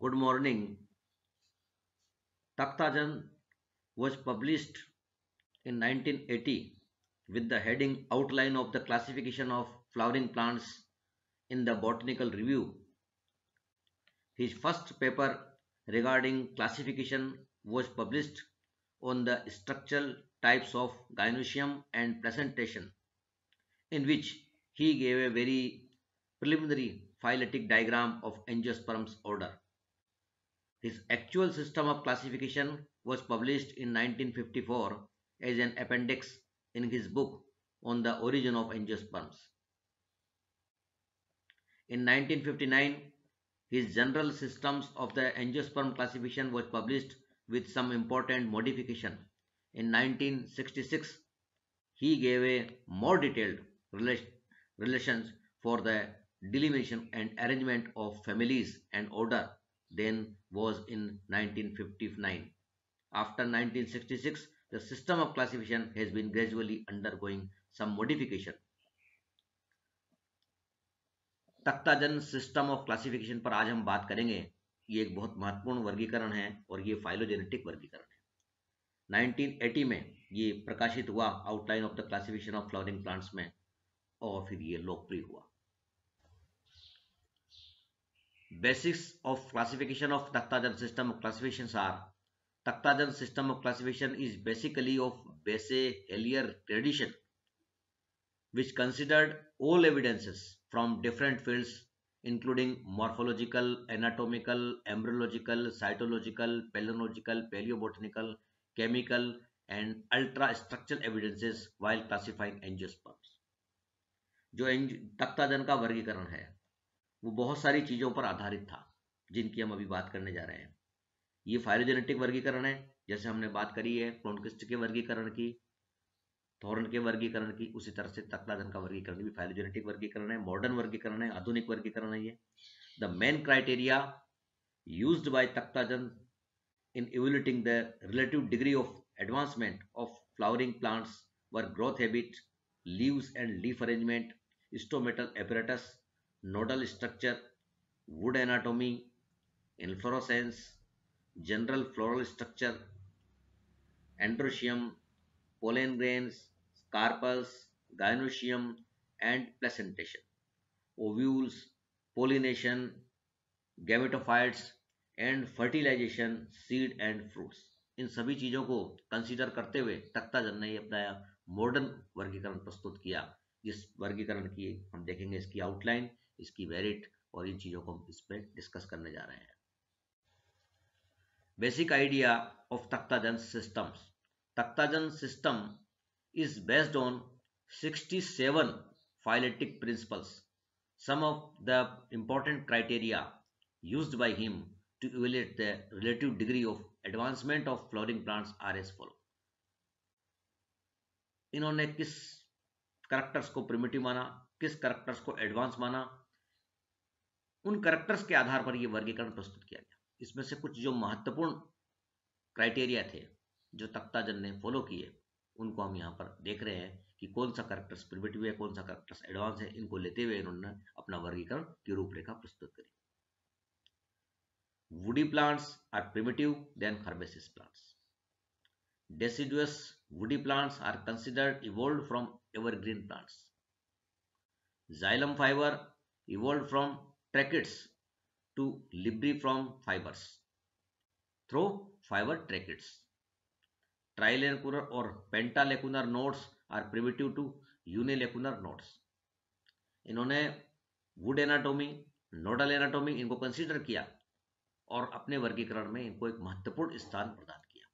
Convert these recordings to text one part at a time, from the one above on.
Good morning. Takhtajan was published in 1980 with the heading Outline of the Classification of Flowering Plants in the Botanical Review. His first paper regarding classification was published on the structural types of gynoecium and placentation, in which he gave a very preliminary phyletic diagram of angiosperms order. His actual system of classification was published in 1954 as an appendix in his book on the origin of angiosperms. In 1959, his general systems of the angiosperm classification was published with some important modification. In 1966, he gave a more detailed relations for the delimitation and arrangement of families and order than was in 1959. After 1966, the system of classification has been gradually undergoing some modification. Takhtajan system of classification पर आज हम बात करेंगे। ये एक बहुत महत्वपूर्ण वर्गीकरण है और ये फाइलोजेनेटिक वर्गीकरण है। 1980 में ये प्रकाशित हुआ outline of the classification of flowering plants में, और फिर ये लोकप्रिय हुआ। Basics of classification of Takhtajan system of classification are: Takhtajan system of classification is basically of Besse-Hellier tradition, which considered all evidences from different fields including morphological, anatomical, embryological, cytological, palynological, paleobotanical, chemical and ultrastructural evidences while classifying angiosperms. जो तख्ताजन का वर्गीकरण है वो बहुत सारी चीजों पर आधारित था जिनकी हम अभी बात करने जा रहे हैं। ये फाइलोजेनेटिक वर्गीकरण है, जैसे हमने बात करी है क्रोनकिस्ट के वर्गीकरण की, थॉर्न के वर्गीकरण की, उसी तरह से तख्ताजन का वर्गीकरण भी फाइलोजेनेटिक वर्गीकरण है, मॉडर्न वर्गीकरण है, आधुनिक वर्गीकरण है ये। The main criteria used by Takhtajan in evaluating the relative degree of advancement of flowering plants were growth habit, leaves and leaf arrangement, stomatal apparatus, nodal structure, wood anatomy, inflorescence, general floral structure, androecium, pollen grains, carpels, gynoecium and placentation, ovules, pollination, gametophytes and fertilisation, seed and fruits. इन सभी चीजों को consider करते हुए तख्ताजन ने अपना modern वर्गीकरण प्रस्तुत किया। इस वर्गीकरण की हम देखेंगे इसकी आउटलाइन, इसकी वेरिट और इन चीजों को हम इस पर डिस्कस करने जा रहे हैं। Basic idea of Takhtajan systems: Takhtajan system is based on 67 phyletic principles. Some of the important criteria used by him to evaluate the relative degree of advancement of flowering plants are as follow. इन्होंने किस characters को primitive माना, किस characters को advance माना, उन characters के आधार पर यह वर्गीकरण प्रस्तुत किया गया। इसमें से कुछ जो महत्वपूर्ण क्राइटेरिया थे जो तख्ताजन ने फॉलो किए, उनको हम यहाँ पर देख रहे हैं कि कौन सा करैक्टर्स प्रिमिटिव है, कौन सा करैक्टर्स एडवांस है। इनको लेते हुए इन्होंने अपना वर्गीकरण की रूपरेखा प्रस्तुत करी। Woody plants are primitive than herbaceous plants. Deciduous woody plants are considered evolved from evergreen plants. Xylem fiber evolved from tracheids to libriform fibers through fiber tracheids. Trilacunar or pentalacunar nodes are primitive to unilacunar nodes. इन्होंने would anatomy, nodal anatomy इनको consider किया और अपने वर्गीकरण में इनको एक महत्वपूर्ण स्थान प्रदान किया।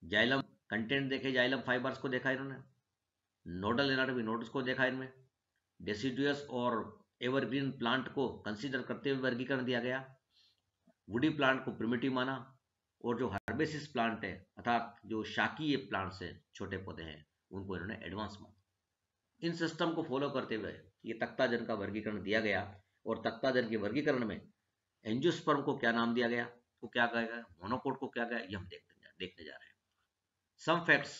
जाइलम कंटेंट देखे, जाइलम फाइबर्स को देखा इन्होंने, नोडल एनाटॉमी नोड्स को देखा इनमें, डेसिडुअस और एवरग्रीन प्लांट को कंसीडर करते हुए वर्गीकरण दिया गया, वुडी प्लांट को प्रिमिटिव माना, और जो हर्बेसिस प्लांट है अर्थात जो शाकीय प्लांट्स हैं, छोटे पौधे हैं, उनको इन्होंने एडवांस माना। इन सिस्टम को फॉलो करते हुए ये तख्ताजन का वर्गीकरण दिया गया, और तख्ताजन के वर्गीकरण में एंजियोस्पर्म को क्या नाम दिया गया, तो क्या कहा गया, मोनोकोट को क्या गया, ये हम देखने जा रहे हैं। Some facts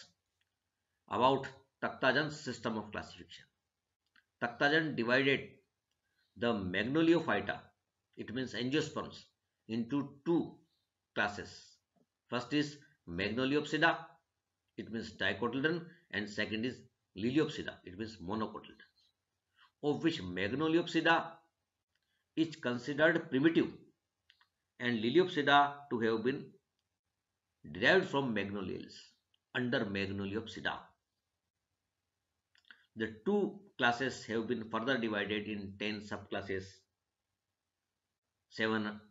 about Takhtajan system of classification. Takhtajan divided the Magnoliophyta it means angiosperms, into two classes. First is Magnoliopsida, it means dicotyledon, and second is Liliopsida, it means monocotyledon, of which Magnoliopsida is considered primitive and Liliopsida to have been derived from Magnoliales under Magnoliopsida. The two classes have been further divided in 10 subclasses, 7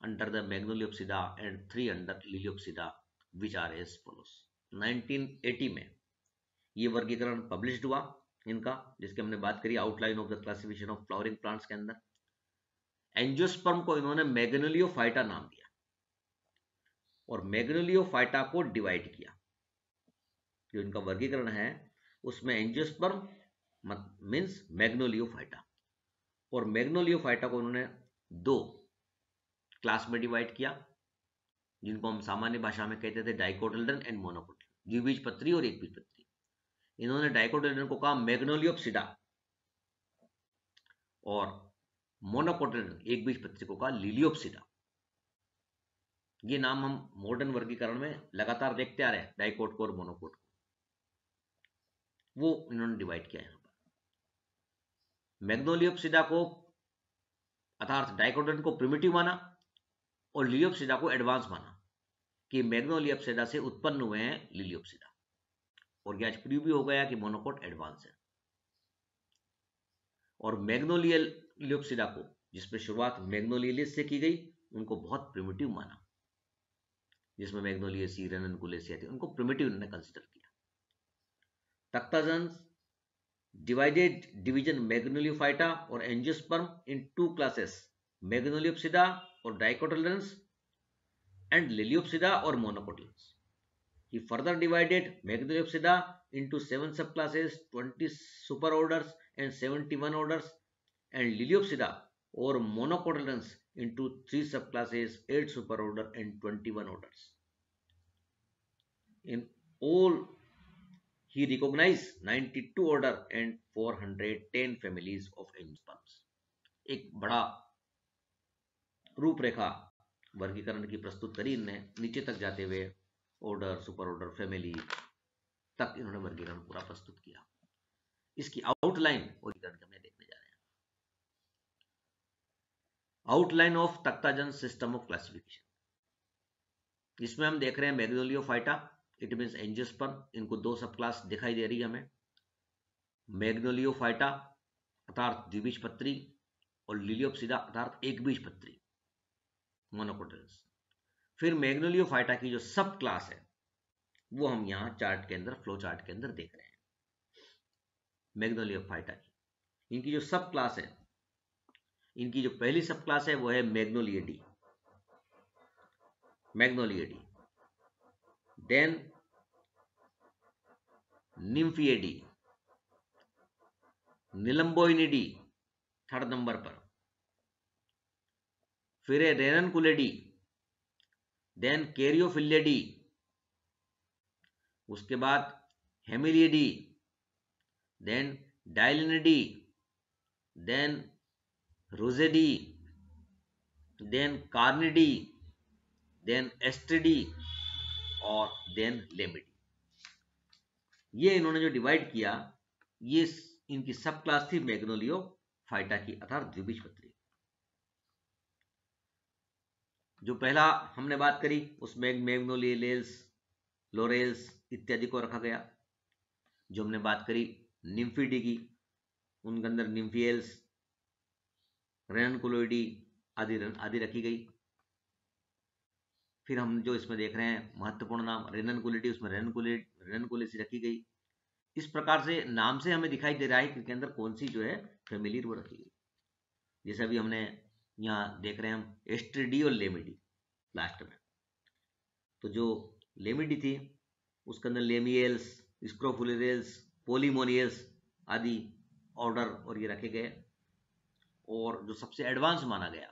under the Magnoliopsida and 3 under Liliopsida, which are as follows. 1980 में ये वर्गीकरण published हुआ इनका, जिसके हमने बात करी outline of the classification of flowering plants के अंदर। एंजियोस्पर्म को इन्होंने मैग्नोलियोफाइटा नाम दिया और मैग्नोलियोफाइटा को डिवाइड किया। जो इनका वर्गीकरण है उसमें एंजियोस्पर्म मीन्स मैग्नोलियोफाइटा, और मैग्नोलियोफाइटा को उन्होंने दो क्लास में डिवाइड किया, जिनको हम सामान्य भाषा में कहते थे डाइकोटिल्डन एंड मोनोकोटिल्डन, द्विबीजपत्री और एकबीजपत्री। इन्होंने डाइकोटिल्डन को कहा मैग्नोलियोप्सिडा और मोनोकोटिल्डन एकबीजपत्री को कहा लिलियोप्सिडा। ये नाम हम मॉडर्न वर्गीकरण में लगातार देखते आ रहे हैं, डाइकोट को और मोनोकोट को, वो इन्होंने डिवाइड किया यहां पर। मैग्नोलियोप्सिडा को अर्थात डाइकोटिल्डन को प्रिमिटिव माना और लिलियोप्सिडा को एडवांस माना कि मैग्नोलियोप्सिडा से उत्पन्न हुए हैं लिलियोप्सिडा, और ये आज प्रूव भी हो गया कि मोनोकोट एडवांस है। और मैग्नोलियोप्सिडा को, जिसमें शुरुआत मैग्नोलियस से की गई, उनको बहुत प्रिमिटिव माना, जिसमें मैग्नोलियसी रेननकुलेसी थे, उनको प्रिमिटिव इन्होंने कंसिडर किया। तख्ताजन्स divided division Magnoliophyta or angiosperm in two classes, Magnoliopsida or dicotyledons and Liliopsida or monocotyledons. He further divided Magnoliopsida into 7 subclasses, 20 superorders and 71 orders, and Liliopsida or monocotyledons into 3 subclasses, 8 superorder and 21 orders. In all, he recognized 92 order and 410 families of angiosperms. एक बड़ा रूपरेखा वर्गीकरण की प्रस्तुत करी इनने, नीचे तक जाते हुए ऑर्डर, सुपर ऑर्डर, फैमिली तक इन्होंने वर्गीकरण पूरा प्रस्तुत किया। इसकी आउटलाइन वर्गीकरण हमने देखने जा रहे हैं। Outline of Takhtajan system of classification. इसमें हम देख रहे हैं मैग्नोलियोफाइटा, इट मीन्स एंजियोस्पर्म, इनको दो सब क्लास दिखाई दे रही है हमें, मैग्नोलियोफाइटा अर्थात द्विबीजपत्री और लिलियोप्सिडा अर्थात एकबीजपत्री मोनोकोटिल्डन्स। फिर मैग्नोलियोफाइटा की जो सब क्लास है वो हम यहां चार्ट के अंदर, फ्लो चार्ट के अंदर देख रहे हैं। मैग्नोलियोफाइटा की इनकी जो सब क्लास है, इनकी जो पहली सब क्लास है वो है मैग्नोलियडी, देन निम्फियडी, निलंबोइनिडी थर्ड नंबर पर, फिर है रेननकुलेडी, देन कैरियोफिलियडी, उसके बाद हेमिलियडी, देन डायलिनिडी, देन रोजेडी, देन कार्निडी, देन एस्ट्रिडी और देन लेमिडी। ये इन्होंने जो डिवाइड किया, ये इनकी सब क्लास थी मैग्नोलियोफाइटा की अर्थात द्विबीजपत्री। जो पहला हमने बात करी उसमें मैग्नोलियल्स, लोरेल्स इत्यादि को रखा गया। जो हमने बात करी निम्फिडी की, उनके अंदर निम्फियल्स, रेननकुलोइडी आदि रखी गई। फिर हम जो इसमें देख रहे हैं महत्वपूर्ण नाम रेननकुलिडी, उसमें रेननकुलेसी रखी गई। इस प्रकार से नाम से हमें दिखाई दे रहा है कि इसके अंदर कौन सी जो है फैमिली वो रखी गई। जैसे अभी हमने यहाँ देख रहे हैं हम एस्ट्रिडी और लेमिडी लास्ट में। तो जो लेमिडी थी उसके अंदर लेमियल्स, स्क्रोफुलियल्स, पोलीमोनियल्स आदि ऑर्डर और ये रखे गए। और जो सबसे एडवांस माना गया,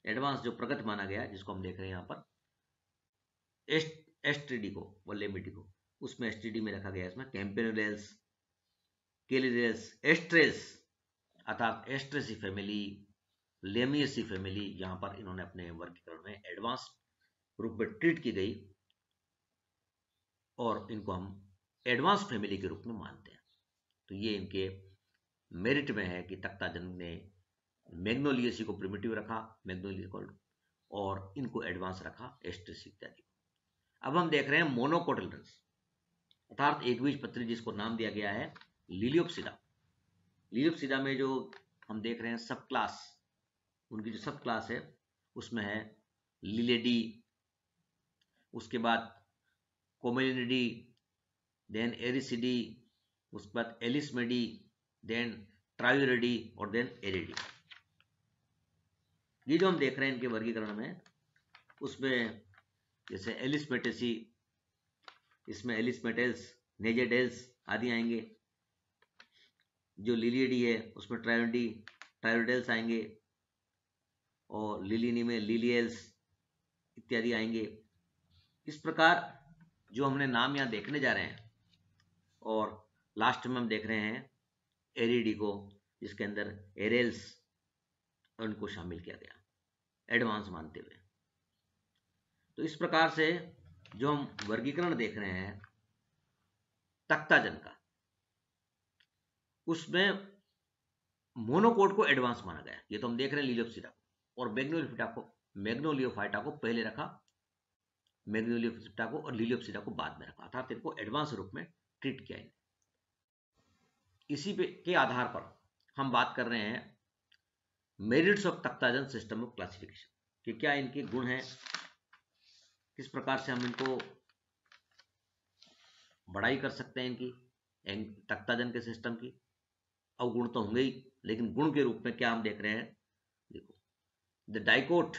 एडवांस जो प्रगत माना गया, जिसको हम देख रहे हैं यहाँ पर एस्ट्रिडी को और लेमिडी को, उसमें एस्ट्रिडी में रखा गया इसमें कैम्पेनुलेल्स, केलिरेल्स, एस्ट्रेस अर्थात एस्ट्रेसी फैमिली, लेमिएसी फैमिली यहाँ पर इन्होंने अपने वर्गीकरण में एडवांस रूप में ट्रीट की गई और इनको हम एडवांस फैमिली के रूप में मानते हैं। तो ये इनके मेरिट में है कि तख्ताजन ने मैग्नोलिएसी को प्रिमिटिव रखा, मैग्नोलिएसी को, और इनको एडवांस रखा, एस्ट्रिस इत्यादि। अब हम देख रहे हैं मोनोकोटिलडन्स अर्थात एकबीजपत्री जिसको नाम दिया गया है लिलियोप्सिडा। लिलियोप्सिडा में जो हम देख रहे हैं सब क्लास, उनकी जो सब क्लास है उसमें है लिलेडी, उसके बाद कोमेलिनिडी, देन एरिसिडी, उसके बाद एलिसमेडी, देन ट्रायुरेडी और देन एरिडी। ये जो हम देख रहे हैं इनके वर्गीकरण में, उसमें जैसे एलिसमेटेसी, इसमें एलिसमेटेल्स, नेजेडेल्स आदि आएंगे। जो लिलियडी है उसमें ट्रायोडेल्स आएंगे, और लिलिनी में लिलियल्स इत्यादि आएंगे। इस प्रकार जो हमने नाम यहाँ देखने जा रहे हैं, और लास्ट में हम देख रहे हैं एरिडी को, जिसके अंदर एरेल्स उनको शामिल किया गया एडवांस मानते हुए। तो इस प्रकार से जो हम वर्गीकरण देख रहे हैं तख्ताजन का, उसमें मोनोकोट को एडवांस माना गया। ये तो हम देख रहे हैं लिलियोप्सिडा को, और मैग्नोलियोफाइटा को पहले रखा, मैग्नोलियोप्सिडा को और लिलियोप्सिडा को बाद में रखा, अर्थात इनको एडवांस रूप में ट्रीट किया। इसी के आधार पर हम बात कर रहे हैं merits of Takhtajan system of classification, कि क्या इनके गुण हैं, किस प्रकार से हम इनको बढ़ाई कर सकते हैं इनकी, तख्ताजन के सिस्टम की। अवगुण तो होंगे ही, लेकिन गुण के रूप में क्या हम देख रहे हैं, देखो, the dicot,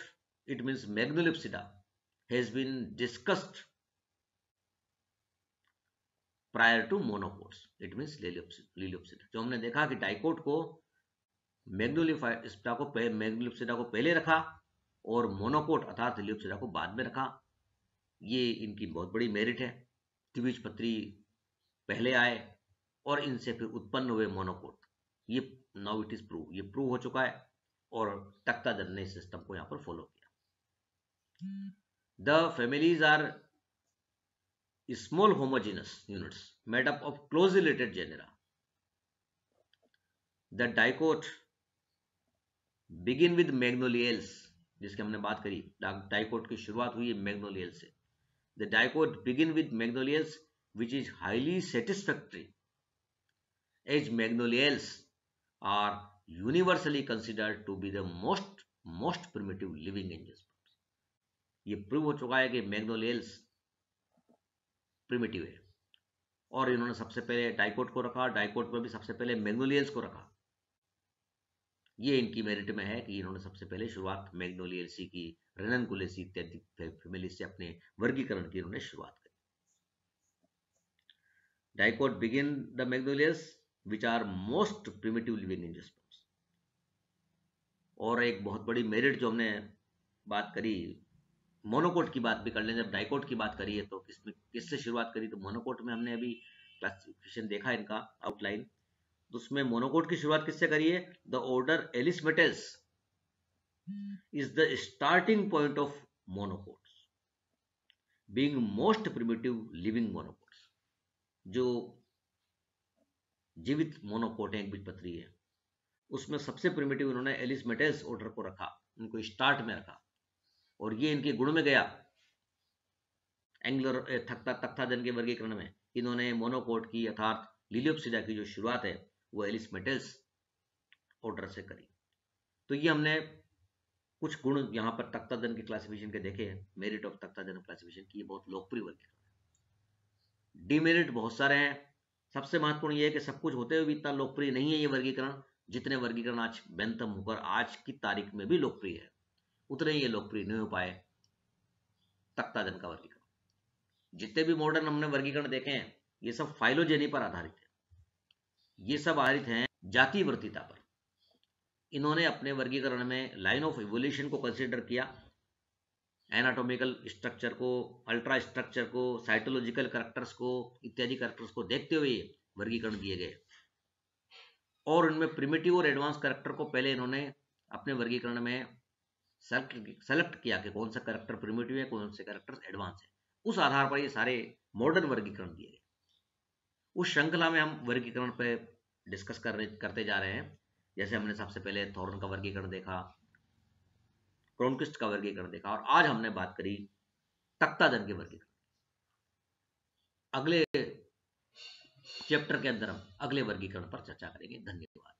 it means Magnoliopsida, has been discussed prior to monocots, it means Liliopsida. जो हमने देखा कि डाइकोट को मैग्नोलियोप्सिडा को पहले रखा और मोनोकोट अर्थात लिलियोप्सिडा को बाद में रखा। ये इनकी बहुत बड़ी मेरिट है। द्विबीजपत्री पहले आए और इनसे फिर उत्पन्न हुए मोनोकोट। ये नाउ इट इज प्रूव, ये प्रूव हो चुका है, और तख्ताजन ने इस सिस्टम को यहां पर फॉलो किया। The families are small homogeneous units made up of closely related genera. The dicot begin with magnoliales, जिसकी हमने बात करी, डाइकोट की शुरुआत हुई है मैग्नोलियल से। The dicot begin with magnoliales which is highly satisfactory, as magnoliales are universally considered to be the most primitive living angiosperms. ये प्रूव हो चुका है कि मैग्नोलियल्स प्रिमिटिव है, और इन्होंने सबसे पहले डाइकोट को रखा, डाइकोट में भी सबसे पहले मैग्नोलियल्स को रखा। ये इनकी मेरिट में है कि इन्होंने सबसे पहले शुरुआत मैग्नोलियल्सी की, रेननकुलेसी इत्यादि फैमिली से अपने वर्गीकरण की इन्होंने शुरुआत करी। Dicot begin the Magnoliales which are most primitive living angiosperms. और एक बहुत बड़ी मेरिट जो हमने बात करी, मोनोकोट की बात भी कर लें, जब डाइकोट की बात करी है तो किससे शुरुआत करी, तो मोनोकोट में हमने अभी क्लासिफिकेशन देखा इनका आउटलाइन, तो उसमें मोनोकोट की शुरुआत किससे करी है, the order Alismatales is the starting point of monocots, being most primitive living monocots. जो जीवित मोनोकोट है, एकबीजपत्री है, उसमें सबसे प्रिमिटिव इन्होंने एलिसमेटेल्स ऑर्डर को रखा, उनको स्टार्ट में रखा, और ये इनके गुण में गया एंगुलर तख्ताजन के वर्गीकरण में। इन्होंने मोनोकोट की अर्थात लिलियोप्सिडा की जो शुरुआत है वो एलिसमेटेल्स ऑर्डर से करी। तो ये हमने कुछ गुण यहाँ पर तख्ताजन के क्लासिफिकेशन के देखे हैं, मेरिट ऑफ तख्ताजन क्लासिफिकेशन की। ये बहुत लोकप्रिय वर्गीकरण है। डीमेरिट बहुत सारे हैं। सबसे महत्वपूर्ण ये है कि सब कुछ होते हुए भी इतना लोकप्रिय नहीं है ये वर्गीकरण, जितने वर्गीकरण आज बेंथम होकर आज की तारीख में भी लोकप्रिय है, उतने ही ये लोकप्रिय नहीं हो पाए तख्ताजन का वर्गीकरण। जितने भी मॉडर्न हमने वर्गीकरण देखे हैं ये सब फाइलोजेनी पर आधारित है, ये सब आधारित हैं जाति वर्तिता पर। इन्होंने अपने वर्गीकरण में लाइन ऑफ इवोल्यूशन को कंसीडर किया, एनाटॉमिकल स्ट्रक्चर को, अल्ट्रा स्ट्रक्चर को, साइटोलॉजिकल कैरेक्टर्स को, इत्यादि कैरेक्टर्स को देखते हुए वर्गीकरण किए गए। और उनमें प्रिमिटिव और एडवांस कैरेक्टर को पहले इन्होंने अपने वर्गीकरण में सेलेक्ट किया कि कौन सा कैरेक्टर प्रिमिटिव है, कौन से कैरेक्टर एडवांस है। उस आधार पर ये सारे मॉडर्न वर्गीकरण दिए गए। उस श्रृंखला में हम वर्गीकरण पे डिस्कस करते जा रहे हैं। जैसे हमने सबसे पहले थॉर्न का वर्गीकरण देखा, क्रोनकिस्ट का वर्गीकरण देखा, और आज हमने बात करी तख्ताजन के वर्गीकरण। अगले चैप्टर के अंदर हम अगले वर्गीकरण पर चर्चा करेंगे। धन्यवाद।